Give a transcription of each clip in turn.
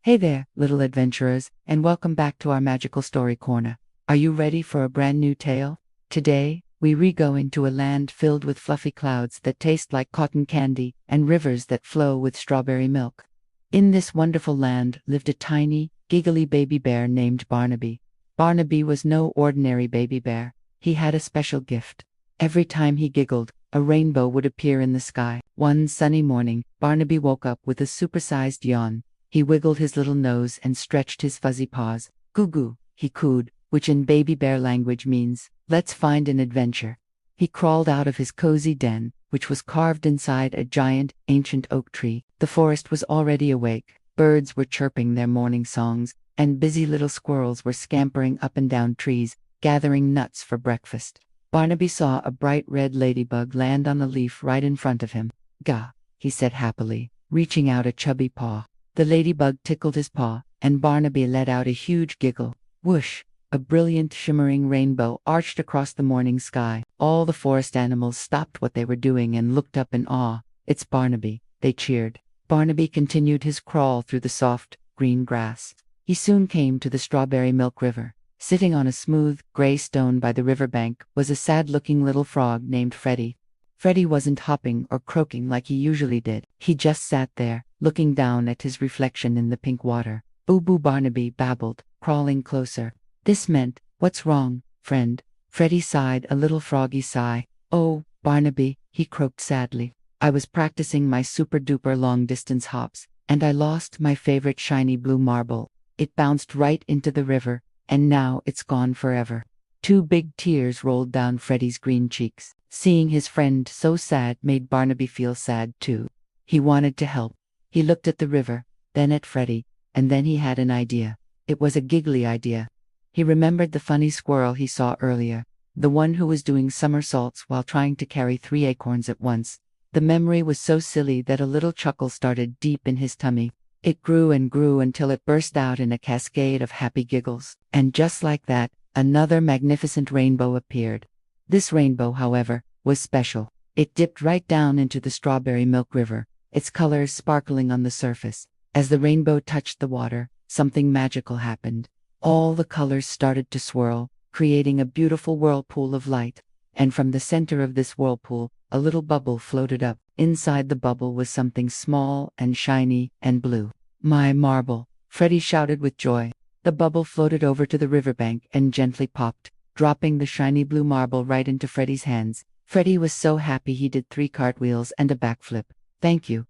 Hey there, little adventurers, and welcome back to our magical story corner. Are you ready for a brand new tale? Today, we go into a land filled with fluffy clouds that taste like cotton candy and rivers that flow with strawberry milk. In this wonderful land lived a tiny, giggly baby bear named Barnaby. Barnaby was no ordinary baby bear. He had a special gift. Every time he giggled, a rainbow would appear in the sky. One sunny morning, Barnaby woke up with a supersized yawn. He wiggled his little nose and stretched his fuzzy paws. Goo goo, he cooed, which in baby bear language means, let's find an adventure. He crawled out of his cozy den, which was carved inside a giant, ancient oak tree. The forest was already awake. Birds were chirping their morning songs, and busy little squirrels were scampering up and down trees, gathering nuts for breakfast. Barnaby saw a bright red ladybug land on a leaf right in front of him. Gah, he said happily, reaching out a chubby paw. The ladybug tickled his paw, and Barnaby let out a huge giggle. Whoosh! A brilliant, shimmering rainbow arched across the morning sky. All the forest animals stopped what they were doing and looked up in awe. It's Barnaby, they cheered. Barnaby continued his crawl through the soft, green grass. He soon came to the Strawberry Milk River. Sitting on a smooth, gray stone by the riverbank was a sad-looking little frog named Freddie. Freddie wasn't hopping or croaking like he usually did. He just sat there, looking down at his reflection in the pink water. Boo boo, Barnaby babbled, crawling closer. This meant, what's wrong, friend? Freddie sighed a little froggy sigh. Oh, Barnaby, he croaked sadly. I was practicing my super-duper long-distance hops, and I lost my favorite shiny blue marble. It bounced right into the river, and now it's gone forever. Two big tears rolled down Freddie's green cheeks. Seeing his friend so sad made Barnaby feel sad too. He wanted to help. He looked at the river, then at Freddie, and then he had an idea. It was a giggly idea. He remembered the funny squirrel he saw earlier, the one who was doing somersaults while trying to carry 3 acorns at once. The memory was so silly that a little chuckle started deep in his tummy. It grew and grew until it burst out in a cascade of happy giggles. And just like that, another magnificent rainbow appeared. This rainbow, however, was special. It dipped right down into the Strawberry Milk River, its colors sparkling on the surface. As the rainbow touched the water, something magical happened. All the colors started to swirl, creating a beautiful whirlpool of light. And from the center of this whirlpool, a little bubble floated up. Inside the bubble was something small and shiny and blue. My marble! Freddie shouted with joy. The bubble floated over to the riverbank and gently popped, dropping the shiny blue marble right into Freddie's hands. Freddie was so happy he did 3 cartwheels and a backflip. Thank you,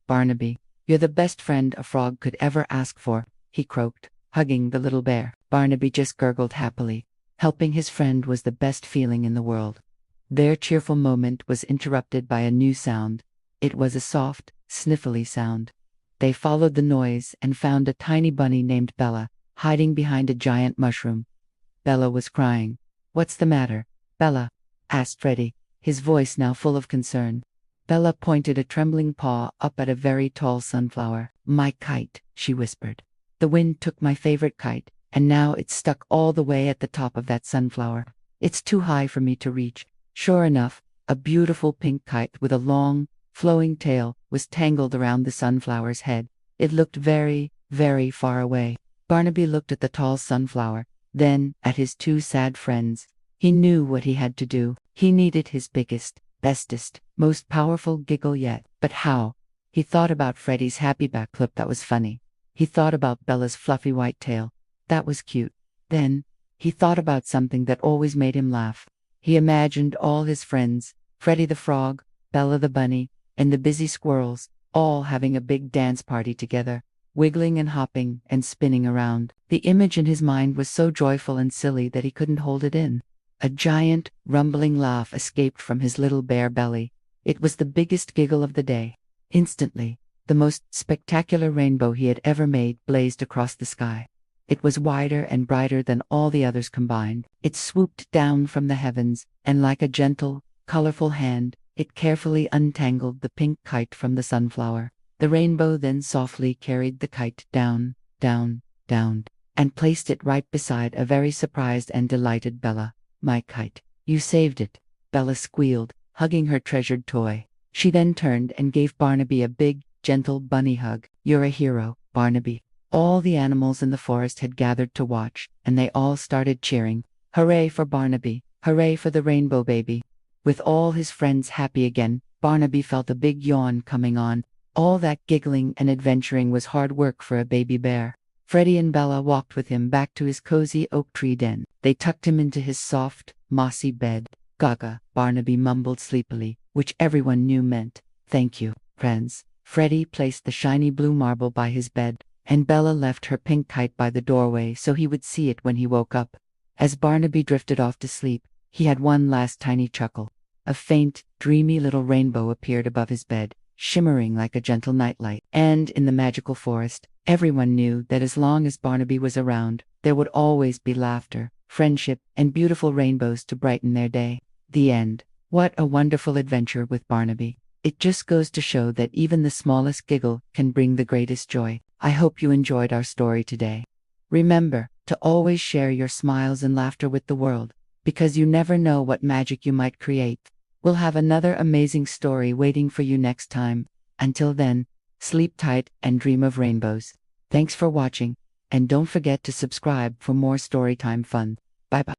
Barnaby. You're the best friend a frog could ever ask for, he croaked, hugging the little bear. Barnaby just gurgled happily. Helping his friend was the best feeling in the world. Their cheerful moment was interrupted by a new sound. It was a soft, sniffly sound. They followed the noise and found a tiny bunny named Bella, hiding behind a giant mushroom. Bella was crying. What's the matter, Bella? Asked Freddie, his voice now full of concern. Bella pointed a trembling paw up at a very tall sunflower. My kite, she whispered. The wind took my favorite kite, and now it's stuck all the way at the top of that sunflower. It's too high for me to reach. Sure enough, a beautiful pink kite with a long, flowing tail was tangled around the sunflower's head. It looked very, very far away. Barnaby looked at the tall sunflower, then at his 2 sad friends. He knew what he had to do. He needed his biggest, bestest, most powerful giggle yet. But how? He thought about Freddie's happy backflip, that was funny. He thought about Bella's fluffy white tail. That was cute. Then, he thought about something that always made him laugh. He imagined all his friends, Freddie the frog, Bella the bunny, and the busy squirrels, all having a big dance party together, wiggling and hopping and spinning around. The image in his mind was so joyful and silly that he couldn't hold it in. A giant, rumbling laugh escaped from his little bare belly. It was the biggest giggle of the day. Instantly, the most spectacular rainbow he had ever made blazed across the sky. It was wider and brighter than all the others combined. It swooped down from the heavens, and like a gentle, colorful hand, it carefully untangled the pink kite from the sunflower. The rainbow then softly carried the kite down, down, down, and placed it right beside a very surprised and delighted Bella. My kite, you saved it, Bella squealed, hugging her treasured toy. She then turned and gave Barnaby a big, gentle bunny hug. You're a hero, Barnaby. All the animals in the forest had gathered to watch, and they all started cheering. Hooray for Barnaby! Hooray for the rainbow baby! With all his friends happy again, Barnaby felt a big yawn coming on. All that giggling and adventuring was hard work for a baby bear. Freddie and Bella walked with him back to his cozy oak tree den. They tucked him into his soft, mossy bed. Gaga, Barnaby mumbled sleepily, which everyone knew meant, "Thank you, friends." Freddie placed the shiny blue marble by his bed, and Bella left her pink kite by the doorway so he would see it when he woke up. As Barnaby drifted off to sleep, he had one last tiny chuckle. A faint, dreamy little rainbow appeared above his bed, shimmering like a gentle nightlight. And in the magical forest, everyone knew that as long as Barnaby was around, there would always be laughter, friendship, and beautiful rainbows to brighten their day. The end. What a wonderful adventure with Barnaby. It just goes to show that even the smallest giggle can bring the greatest joy. I hope you enjoyed our story today. Remember to always share your smiles and laughter with the world, because you never know what magic you might create. We'll have another amazing story waiting for you next time. Until then, sleep tight and dream of rainbows. Thanks for watching, and don't forget to subscribe for more storytime fun. Bye bye.